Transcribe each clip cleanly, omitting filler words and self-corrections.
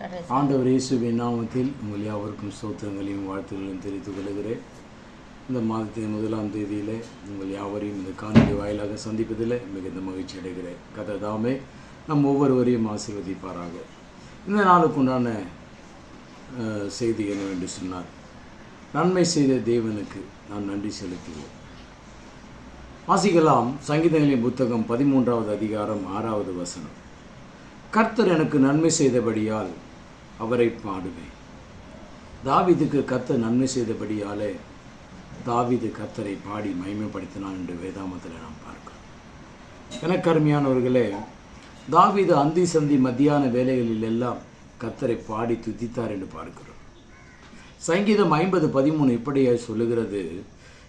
ஆண்டவர் இயேசுவின் நாமத்தில் உங்கள் யாவருக்கும் ஸ்தோத்திரங்களையும் வாழ்த்துக்களையும் தெரிவித்துக் கொள்கிறேன். இந்த மாதத்தின் 1ஆம் தேதியில் உங்கள் யாவரையும் இந்த காணொலி வாயிலாக சந்திப்பதில் மிகுந்த மகிழ்ச்சி அடைகிறேன். கர்த்தர் தாமே நம் ஒவ்வொருவரையும் ஆசீர்வதிப்பாராக. இந்த நாளுக்குண்டான செய்தி என்னவென்று சொன்னார், நன்மை செய்த தேவனுக்கு நான் நன்றி செலுத்துவோம். வாசிக்கலாம் சங்கீதங்களின் புத்தகம் 13வது அதிகாரம் 6வது வசனம். கர்த்தர் எனக்கு நன்மை செய்தபடியால் அவரை பாடுவேன். தாவீதுக்கு கர்த்தர் நன்மை செய்தபடியாலே தாவீது கர்த்தரை பாடி மகிமைப்படுத்தினான் என்று வேதாமத்தில் நாம் பார்க்கிறோம். எனக்கு அருமையானவர்களே, தாவீது அந்தி சந்தி மத்தியான வேலைகளில் எல்லாம் கர்த்தரை பாடி துதித்தார் என்று பார்க்கிறோம். சங்கீதம் 50:13 இப்படியே சொல்லுகிறது,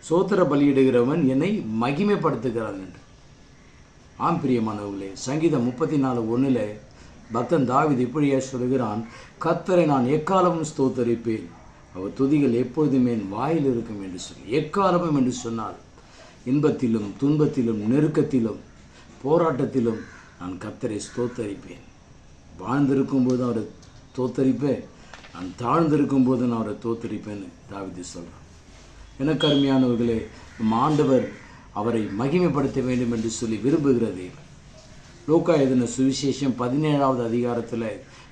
சோத்திர பலியிடுகிறவன் என்னை மகிமைப்படுத்துகிறான் என்று. ஆம் பிரியமானவர்களே, சங்கீதம் 34:1 பக்தன் தாவீது இப்படியே சொல்கிறான், கர்த்தரை நான் எக்காலமும் ஸ்தோத்தரிப்பேன், அவர் துதிகள் எப்பொழுதுமே என் வாயில் இருக்கும் என்று சொல்லி. எக்காலமும் என்று சொன்னால் இன்பத்திலும் துன்பத்திலும் நெருக்கத்திலும் போராட்டத்திலும் நான் கர்த்தரை ஸ்தோத்தரிப்பேன். வாழ்ந்திருக்கும் போது அவரை தோத்தரிப்பேன், நான் தாழ்ந்திருக்கும் போது நான் அவரை தோத்தரிப்பேன்னு தாவீது சொல்கிறான். எனக்கு அருமையானவர்களே, நம் ஆண்டவர் அவரை மகிமைப்படுத்த வேண்டும் என்று சொல்லி விரும்புகிறது. லூக்கா எழுதின சுவிசேஷம் 17வது அதிகாரத்தில்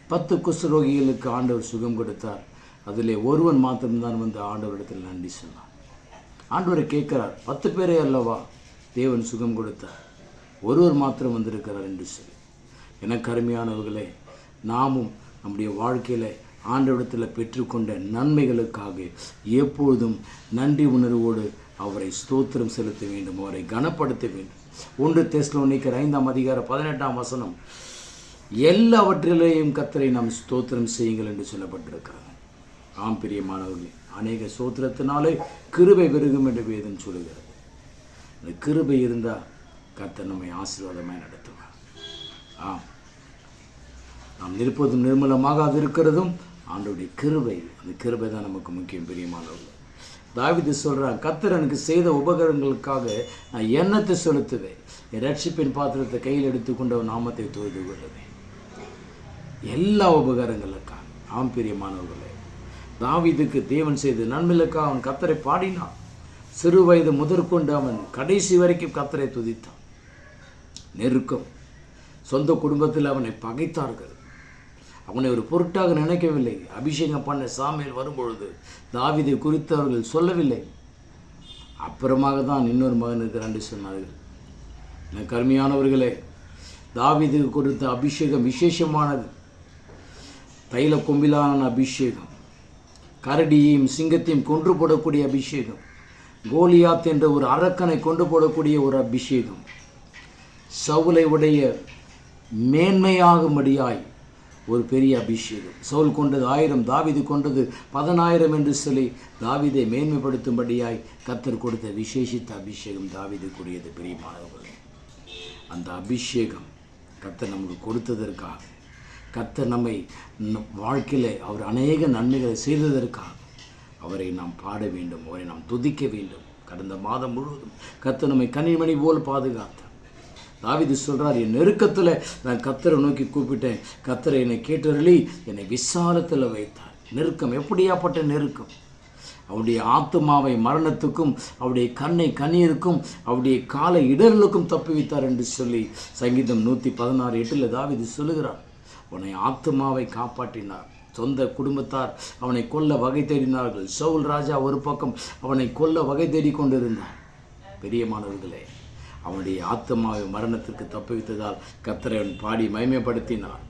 10 குஷ்டரோகிகளுக்கு ஆண்டவர் சுகம் கொடுத்தார். அதில் ஒருவன் மாத்திரம்தான் வந்து ஆண்டவரிடத்தில் நன்றி சொன்னான். ஆண்டவரை கேட்கிறார், 10 பேரே அல்லவா தேவன் சுகம் கொடுத்தார், ஒருவர் மாத்திரம் வந்திருக்கிறார் என்று சொல்லி. எனக்கு அருமையானவர்களே, நாமும் நம்முடைய வாழ்க்கையில் ஆண்டவரிடத்தில் பெற்றுக்கொண்ட நன்மைகளுக்காக எப்பொழுதும் நன்றி உணர்வோடு அவரை ஸ்தோத்திரம் செலுத்த வேண்டும், அவரை கனப்படுத்த வேண்டும். 1 தெசலோனிக்கர் 5ஆம் அதிகாரம் 18ஆம் வசனம், எல்லாவற்றிலேயும் கர்த்தரை நாம் ஸ்தோத்திரம் செய்யுங்கள் என்று சொல்லப்பட்டிருக்கிறது. ஆம் பிரியமானவர்களே, அநேக ஸ்தோத்திரத்தினாலே கிருபை பெருகும் என்று வேதம் சொல்லுகிறது. அந்த கிருபை இருந்தால் கர்த்தர் நம்மை ஆசீர்வாதமாக நடத்துவார். ஆம், நாம் இருப்பதும் நிர்மலமாக அது இருக்கிறதும் ஆண்டவருடைய கிருபை. அந்த கிருபை தான் நமக்கு முக்கியம் பிரியமானவர்கள். தாவீது சொல்கிறான், கர்த்தர் எனக்கு செய்த உபகாரங்களுக்காக நான் எண்ணத்தை செலுத்துவேன், என் ரட்சிப்பின் பாத்திரத்தை கையில் எடுத்துக்கொண்டு அவன் நாமத்தை தொழுது கொள்ளுவேன். எல்லா உபகாரங்களுக்காக. ஆம் பிரியமானவர்களே, தாவீதுக்கு தேவன் செய்த நன்மைகளுக்காக அவன் கர்த்தரை பாடினான். சிறு வயது முதற்கொண்டு அவன் கடைசி வரைக்கும் கர்த்தரை துதித்தான். நெருக்கம், சொந்த குடும்பத்தில் அவனை பகைத்தார்கள், அவனை ஒரு பொருட்டாக நினைக்கவில்லை. அபிஷேகம் பண்ண சாமுவேல் வரும்பொழுது தாவீதை குறித்து அவர்கள் சொல்லவில்லை. அப்புறமாக தான் இன்னொரு மகனுக்கு நன்றி சொன்னார்கள். எனக்கு அருமையானவர்களே, தாவீதுக்கு கொடுத்த அபிஷேகம் விசேஷமானது. தைல கொம்பிலான அபிஷேகம், கரடியையும் சிங்கத்தையும் கொன்று போடக்கூடிய அபிஷேகம், கோலியாத் என்ற ஒரு அரக்கனை கொண்டு போடக்கூடிய ஒரு அபிஷேகம், சவுலை உடைய மேன்மையாகும்படியாய் ஒரு பெரிய அபிஷேகம். சவுல் கொண்டது 1000, தாவீது கொண்டது 10000 என்று சொல்லி தாவீதை மேன்மைப்படுத்தும்படியாய் கர்த்தர் கொடுத்த விசேஷித்த அபிஷேகம் தாவீதுக்குரியது. பிரியமானவர்களே, அந்த அபிஷேகம் கர்த்தர் நமக்கு கொடுத்ததற்காக, கர்த்தர் நம்மை வாழ்க்கையில் அவர் அநேக நன்மைகளை செய்ததற்காக அவரை நாம் பாட வேண்டும், அவரை நாம் துதிக்க வேண்டும். கடந்த மாதம் முழுவதும் கர்த்தர் நம்மை கன்னிமணி போல் பாதுகாத்தார். தாவீது சொல்கிறார், என் நெருக்கத்தில் நான் கர்த்தரை நோக்கி கூப்பிட்டேன், கர்த்தரை என்னை கேட்டருளி என்னை விசாலத்தில் வைத்தார். நெருக்கம், எப்படியாப்பட்ட நெருக்கம்! அவருடைய ஆத்துமாவை மரணத்துக்கும் அவருடைய கண்ணை கண்ணீருக்கும் அவருடைய காலை இடர்களுக்கும் தப்புவித்தார் என்று சொல்லி சங்கீதம் 116:8 தாவீது சொல்லுகிறார். அவனை ஆத்துமாவை காப்பாற்றினார். சொந்த குடும்பத்தார் அவனை கொல்ல வகை தேடினார்கள். சவுல் ராஜா ஒரு பக்கம் அவனை கொல்ல வகை தேடி கொண்டிருந்தார். பெரியமானவர்களே, அவனுடைய ஆத்மாவை மரணத்திற்கு தப்புவித்ததால் கர்த்தரை அவன் பாடி மகிமைப்படுத்தினான்.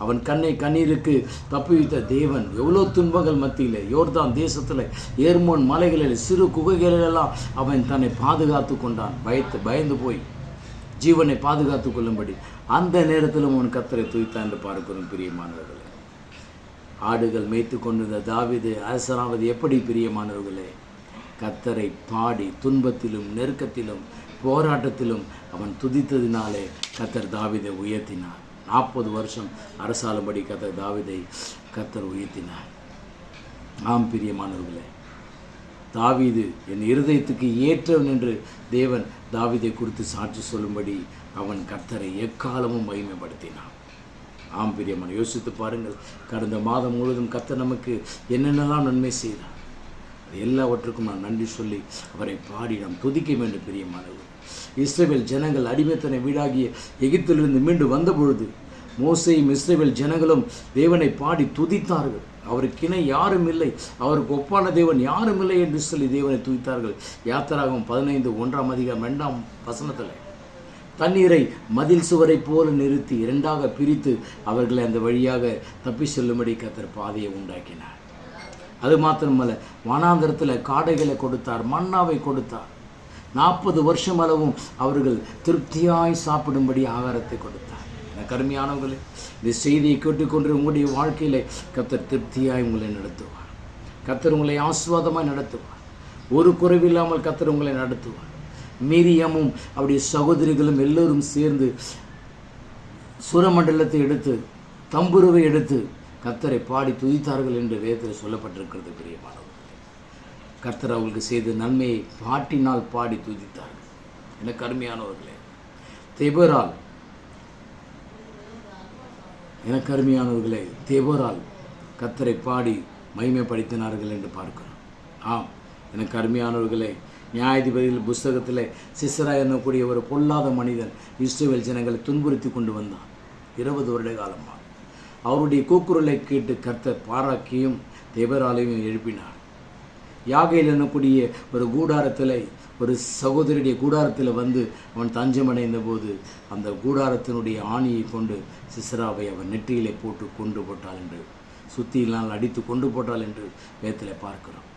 அவன் கண்ணை கண்ணீருக்கு தப்புவித்த தேவன் எவ்வளோ துன்பங்கள் மத்தியில், யோர்தான் தேசத்தில், ஏர்மோன் மலைகளில், சிறு குகைகளிலெல்லாம் அவன் தன்னை பாதுகாத்து கொண்டான். பயந்து போய் ஜீவனை பாதுகாத்து கொள்ளும்படி அந்த நேரத்திலும் அவன் கர்த்தரை துதித்தான் என்று பார்க்கிறோம். பிரியமானவர்களே, ஆடுகள் மேய்த்து கொண்டிருந்த தாவீது அரசனாவது எப்படி பிரியமானவர்களே? கர்த்தரை பாடி துன்பத்திலும் நெருக்கத்திலும் போராட்டத்திலும் அவன் துதித்ததினாலே கர்த்தர் தாவீதை உயர்த்தினார். 40 வருஷம் அரசாளும்படி கர்த்தர் தாவீதை உயர்த்தினார். ஆம் பிரியமானவர்களே, தாவீது என் இருதயத்துக்கு ஏற்றவன் என்று தேவன் தாவீதை குறித்து சாட்சி சொல்லும்படி அவன் கர்த்தரை எக்காலமும் மகிமைப்படுத்தினான். ஆம் பிரியமான, யோசித்து பாருங்கள். கடந்த மாதம் முழுவதும் கர்த்தர் நமக்கு என்னென்னலாம் நன்மை செய்தார், எல்லாவற்றுக்கும் நாம் நன்றி சொல்லி அவரை பாடி நாம் துதிக்க வேண்டும் பிரியமானவர். இஸ்ரவேல் ஜனங்கள் அடிமைத்தனை வீடாகிய எகிப்திலிருந்து மீண்டு வந்தபொழுது மோசேயும் இஸ்ரவேல் ஜனங்களும் தேவனை பாடி துதித்தார்கள். அவருக்கு இணை யாரும் இல்லை, அவருக்கு ஒப்பான தேவன் யாரும் இல்லை என்று சொல்லி தேவனை துதித்தார்கள். யாத்திராகமம் 15:2 தண்ணீரை மதில் சுவரை போல நிறுத்தி 2ஆக பிரித்து அவர்களை அந்த வழியாக தப்பி செல்லும்படி கர்த்தர் பாதையை உண்டாக்கினார். அது மாத்திரமல்ல, வனாந்தரத்தில் காடைகளை கொடுத்தார், மன்னாவை கொடுத்தார். 40 வருஷம் அளவும் அவர்கள் திருப்தியாய் சாப்பிடும்படி ஆகாரத்தை கொடுத்தார். எனக்கு அருமையானவர்களே, இந்த செய்தியை கேட்டுக்கொண்டு உங்களுடைய வாழ்க்கையில் கர்த்தர் திருப்தியாய் உங்களை நடத்துவார். கர்த்தர் உங்களை ஆசீர்வாதமாய் நடத்துவார். ஒரு குறைவில்லாமல் கர்த்தர் உங்களை நடத்துவார். மீரியாமும் அவருடைய சகோதரிகளும் எல்லோரும் சேர்ந்து சுரமண்டலத்தை எடுத்து தம்புருவை எடுத்து கர்த்தரை பாடி துதித்தார்கள் என்று வேதத்தில் சொல்லப்பட்டிருக்கிறது. பிரியமானவர்களே, கர்த்தர் அவர்களுக்கு செய்த நன்மையை பாட்டினால் பாடி துதித்தார்கள். எனக்கு அருமையானவர்களே, தேபோரால் கர்த்தரை பாடி மகிமைப்படுத்தினார்கள் என்று பார்க்கிறோம். ஆம், எனக்கு அருமையானவர்களே, நியாயாதிபதிகள் புஸ்தகத்தில் சிசரா என்னக்கூடிய ஒரு பொல்லாத மனிதன் இஸ்ரவேல் ஜனங்களை துன்புறுத்தி கொண்டு வந்தான் 20 வருட காலமாக. அவருடைய கூக்குரலை கேட்டு கர்த்தர் பாராக்கியும் தேபராலையும் எழுப்பினார். யாகையில் என்னக்கூடிய ஒரு கூடாரத்தில், ஒரு சகோதரியுடைய கூடாரத்தில் வந்து அவன் தஞ்சமடைந்த போது அந்த கூடாரத்தினுடைய ஆணியை கொண்டு சிசராவை அவன் நெற்றியிலே போட்டு கொண்டு போட்டாள் என்று, சுத்தியினால் அடித்து கொண்டு போட்டாள் என்று வேதத்தில் பார்க்கிறோம்.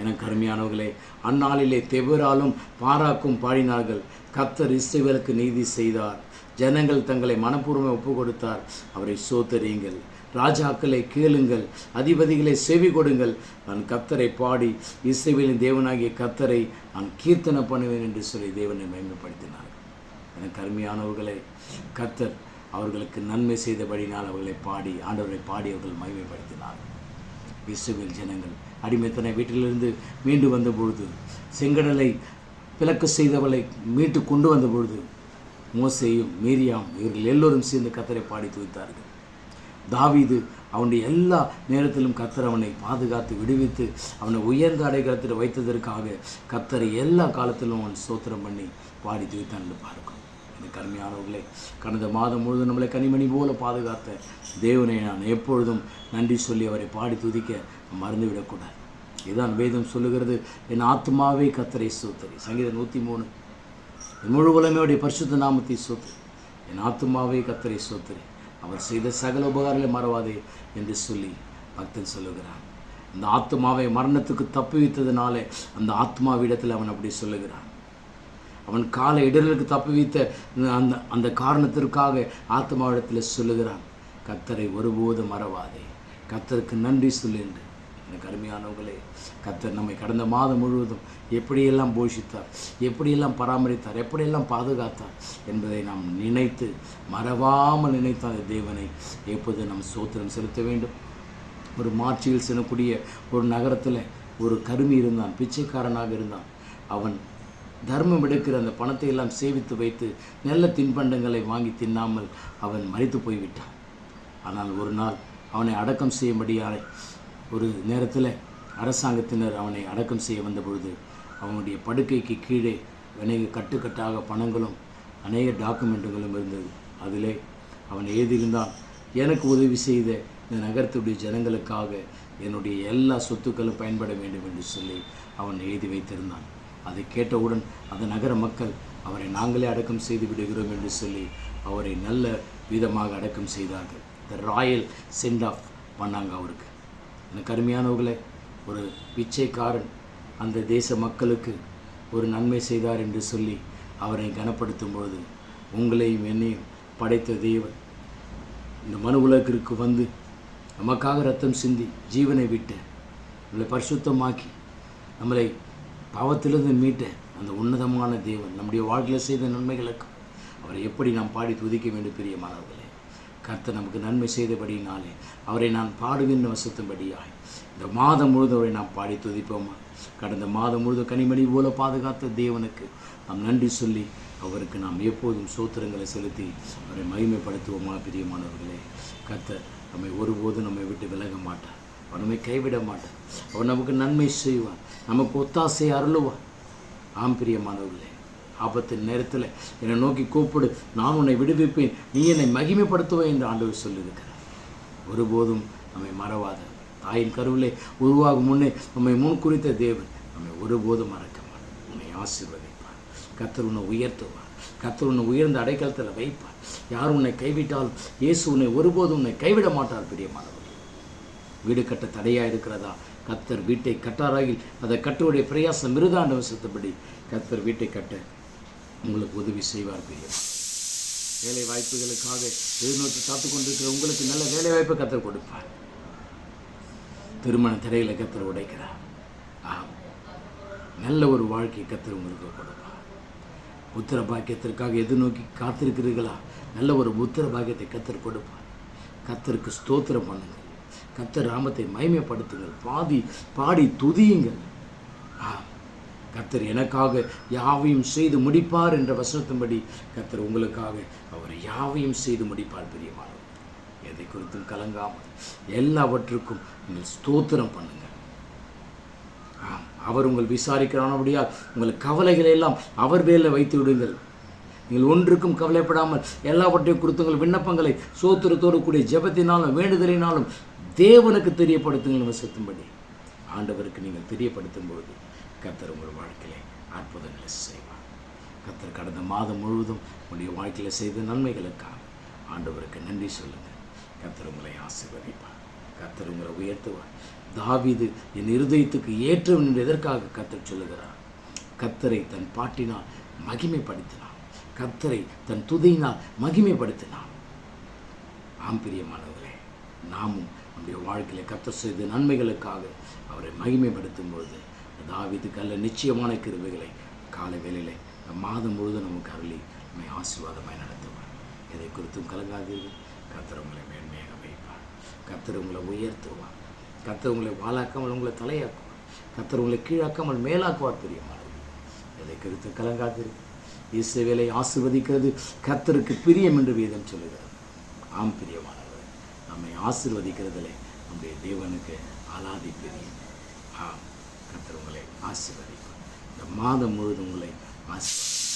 எனக்கு அருமையானவர்களே, அந்நாளிலே தெபராலும் பாராக்கும் பாடினார்கள், கர்த்தர் இஸ்ரவேலுக்கு நீதி செய்தார், ஜனங்கள் தங்களை மனப்பூர்வமாக ஒப்பு கொடுத்தார், அவரை சோத்தரியுங்கள், ராஜாக்களை கேளுங்கள், அதிபதிகளை செவி கொடுங்கள், நான் கர்த்தரை பாடி இஸ்ரவேலின் தேவனாகிய கர்த்தரை நான் கீர்த்தனை பண்ணுவேன் என்று சொல்லி தேவனை மகிமைப்படுத்தினார். எனக்கு அருமையானவர்களே, கர்த்தர் அவர்களுக்கு நன்மை செய்தபடினால் அவர்களை பாடி, ஆண்டவரை பாடி அவர்கள் மகிமைப்படுத்தினார். இஸ்ரவேல் ஜனங்கள் அடிமைத்தனை வீட்டிலிருந்து மீண்டு வந்த பொழுது, செங்கடலை பிளக்க செய்தவளை மீட்டு கொண்டு வந்த பொழுது, மோசேயும் மீரியாம் இவர்கள் எல்லோரும் சேர்ந்து கர்த்தரை பாடி துதித்தார்கள். தாவீது அவனுடைய எல்லா நேரத்திலும் கர்த்தர் அவனை பாதுகாத்து விடுவித்து அவனை உயர்ந்த அடைக்கலத்தில் வைத்ததற்காக கர்த்தரை எல்லா காலத்திலும் அவன் ஸ்தோத்திரம் பண்ணி பாடி துதித்தான் என்று பார்க்கும். எனக்கு அருமையானவர்களே, கடந்த மாதம் முழுவதும் நம்மளை கனிமணி போல பாதுகாத்த தேவனை நான் எப்பொழுதும் நன்றி சொல்லி அவரை பாடி துதிக்க மறந்துவிடக்கூடாது. இதுதான் வேதம் சொல்லுகிறது, என் ஆத்மாவே கர்த்தரை ஸ்தோத்திரி. சங்கீதம் 103. முழு உலகமே பரிசுத்த நாமத்தை ஸ்தோத்திரி. என் ஆத்மாவே கர்த்தரை ஸ்தோத்திரி, அவர் செய்த சகல உபகாரங்களை மறவாதே என்று சொல்லி பக்தன் சொல்லுகிறான். அந்த ஆத்மாவை மரணத்துக்கு தப்புவித்ததுனாலே அந்த ஆத்மாவிடத்தில் அவன் அப்படி சொல்லுகிறான். அவன் கால இடர்களுக்கு தப்புவித்த அந்த காரணத்திற்காக ஆத்மாவிடத்தில் சொல்லுகிறான், கர்த்தரை ஒருபோதும் மறவாதே, கர்த்தருக்கு நன்றி சொல்லு என்று. எனக்கு அருமையானவர்களே, கர்த்தர் நம்மை கடந்த மாதம் முழுவதும் எப்படியெல்லாம் போஷித்தார், எப்படியெல்லாம் பராமரித்தார், எப்படியெல்லாம் பாதுகாத்தார் என்பதை நாம் நினைத்து மறவாமல் நினைத்த அந்த தேவனை எப்போது நாம் ஸ்தோத்திரம் செலுத்த வேண்டும். ஒரு மாட்சியில் செல்லக்கூடிய ஒரு நகரத்தில் ஒரு கருமி இருந்தான், பிச்சைக்காரனாக இருந்தான். அவன் தர்மம் எடுக்கிற அந்த பணத்தை எல்லாம் சேவித்து வைத்து நல்ல தின்பண்டங்களை வாங்கி தின்னாமல் அவன் மரித்து போய்விட்டான். ஆனால் ஒரு நாள் அவனை அடக்கம் செய்யும்படியான ஒரு நேரத்தில் அரசாங்கத்தினர் அவனை அடக்கம் செய்ய வந்த பொழுது அவனுடைய படுக்கைக்கு கீழே அநேக கட்டுக்கட்டாக பணங்களும் அநேக டாக்குமெண்ட்டுகளும் இருந்தது. அதிலே அவன் எழுதியிருந்தான், எனக்கு உதவி செய்த இந்த நகரத்துடைய ஜனங்களுக்காக என்னுடைய எல்லா சொத்துக்களும் பயன்பட வேண்டும் என்று சொல்லி அவன் எழுதி வைத்திருந்தான். அதை கேட்டவுடன் அந்த நகர மக்கள் அவரை நாங்களே அடக்கம் செய்து விடுகிறோம் என்று சொல்லி அவரை நல்ல விதமாக அடக்கம் செய்தார்கள். த ராயல் சென்ட் ஆஃப் பண்ணாங்க அவருக்கு. எனக்கு அருமையானவர்களே, ஒரு பிச்சைக்காரன் அந்த தேச மக்களுக்கு ஒரு நன்மை செய்தார் என்று சொல்லி அவரை கனப்படுத்தும் பொழுது, உங்களையும் என்னையும் படைத்த தேவன் இந்த மனு உலகிற்கு வந்து நமக்காக ரத்தம் சிந்தி ஜீவனை விட்டு நம்மளை பரிசுத்தமாக்கி நம்மளை பாவத்திலிருந்து மீட்ட அந்த உன்னதமான தேவன் நம்முடைய வாழ்க்கையில் செய்த நன்மைகளுக்கு அவரை எப்படி நாம் பாடி துதிக்க வேண்டும். பிரியமானவர்களே, கர்த்தர் நமக்கு நன்மை செய்தபடியினாலே அவரை நான் பாடுகின்ற வசத்தும்படியாய் இந்த மாதம் முழுதும் அவரை நாம் பாடி துதிப்போமா? கடந்த மாதம் முழுதும் கனிமணி போல பாதுகாத்த தேவனுக்கு நாம் நன்றி சொல்லி அவருக்கு நாம் எப்போதும் சோத்திரங்களை செலுத்தி அவரை மகிமைப்படுத்துவோமா? பிரியமானவர்களே, கர்த்தர் நம்மை ஒருபோதும் நம்மை விட்டு விலக மாட்டார். அவர் நம்மை கைவிட மாட்டார். அவர் நமக்கு நன்மை செய்வார், நமக்கு ஒத்தாசை அருளுவார். ஆம் பிரியமானவர்களே, ஆபத்தின் நேரத்தில் என்னை நோக்கி கூப்பிடு, நான் உன்னை விடுவிப்பேன், நீ என்னை மகிமைப்படுத்துவேன் என்று ஆண்டவர் சொல்லியிருக்கிறார். ஒருபோதும் நம்மை மறவாத, தாயின் கருவிலே உருவாகும் முன்னே நம்மை முன்குறித்த தேவன் நம்மை ஒருபோதும் மறக்க மாட்டார். உன்னை ஆசீர்வதிப்பார். கர்த்தர் உன்னை உயர்த்துவார். கர்த்தர் உன்னை உயர்ந்த அடைக்கலத்தில் வைப்பார். யார் உன்னை கைவிட்டாலும் இயேசு உன்னை ஒருபோதும் உன்னை கைவிட மாட்டார். பிரியமானவர்களே, வீடு கட்ட தடையாக இருக்கிறதா? கர்த்தர் வீட்டை கட்டாராகில் அதை கட்டுவடைய பிரயாசம் மிருதாண்ட வசத்தபடி கர்த்தர் வீட்டை கட்ட உங்களுக்கு உதவி செய்வார். பிரியம் வேலை வாய்ப்புகளுக்காக எதிர்நோக்கி காத்து கொண்டிருக்கிற உங்களுக்கு நல்ல வேலை வாய்ப்பை கர்த்தர் கொடுப்பார். திருமண தடைகளை கர்த்தர் உடைக்கிறார். நல்ல ஒரு வாழ்க்கை கர்த்தர் உங்களுக்கு கொடுப்பார். புத்திர பாக்கியத்திற்காக எதிர்நோக்கி காத்திருக்கிறீர்களா? நல்ல ஒரு புத்திர பாக்கியத்தை கர்த்தர் கொடுப்பார். கர்த்தருக்கு ஸ்தோத்திரம் பண்ணுங்கள். கர்த்தர் நாமத்தை மகிமைப்படுத்துங்கள். பாடி துதியுங்கள். கர்த்தர் எனக்காக யாவையும் செய்து முடிப்பார் என்ற வசனத்தின்படி கர்த்தர் உங்களுக்காக அவர் யாவையும் செய்து முடிப்பார். பிரியமானவர், எதை குறித்தும் கலங்காமல் எல்லாவற்றுக்கும் நீங்கள் ஸ்தோத்திரம் பண்ணுங்கள். அவர் உங்கள் விசாரிக்கிறானபடியால் உங்கள் கவலைகளை எல்லாம் அவர் மேலே வைத்து விடுங்கள். நீங்கள் ஒன்றுக்கும் கவலைப்படாமல் எல்லாவற்றையும் குறித்து உங்கள் விண்ணப்பங்களை சோத்திரத்தோடு கூடிய ஜெபத்தினாலும் வேண்டுதலினாலும் தேவனுக்கு தெரியப்படுத்துங்கள். வசத்தும்படி ஆண்டவருக்கு நீங்கள் தெரியப்படுத்தும் பொழுது கர்த்தர் உங்கள் வாழ்க்கையிலே அற்புதங்களை செய்வார். கர்த்தர் கடந்த மாதம் முழுவதும் உங்களுடைய வாழ்க்கையில் செய்த நன்மைகளுக்காக ஆண்டவருக்கு நன்றி சொல்லுங்கள். கர்த்தர் உங்களை ஆசீர்வதிப்பார். கர்த்தர் உங்களை உயர்த்துவார். தாவீது என் இருதயத்துக்கு ஏற்றவன் என்று எதற்காக கர்த்தர் சொல்லுகிறார்? கர்த்தரை தன் பாட்டினால் மகிமைப்படுத்தினான். கர்த்தரை தன் துதியினால் மகிமைப்படுத்தினான். ஆம் பிரியமானவர்களே, நாமும் நம்முடைய வாழ்க்கையில் கர்த்தர் செய்த நன்மைகளுக்காக அவரை மகிமைப்படுத்தும் பொழுது தாவீதுக்கு அல்ல நிச்சயமான கிருபைகளை காலை வேளையிலே மாதம் முழுவதும் நமக்கு அருளி நம்மை ஆசீர்வாதமாய் நடத்துவார். எதை குறித்தும் கலங்காதீர்கள். கர்த்தர் உங்களை மேன்மையாக வைப்பார். கர்த்தர் உங்களை உயர்த்துவார். கர்த்தர் உங்களை வாழாக்காமல் உங்களை தலையாக்குவார். கர்த்தர் உங்களை கீழாக்காமல் மேலாக்குவார். பிரியமானவர்கள், எதை குறித்தும் கலங்காதீர்கள். இஸ்ரவேலை ஆசீர்வதிக்கிறது கர்த்தருக்கு பிரியம் என்று வேதம் சொல்லுகிறது. ஆம் பிரியமானவர், நம்மை ஆசீர்வதிக்கிறதிலே நம்முடைய தேவனுக்கு அலாதி பிரியம். ஆம், கர்த்தர் உங்களை ஆசீர்வதிப்பார். இந்த மாதம் முழுவதும் உங்களை ஆசீர்வதிப்பார்.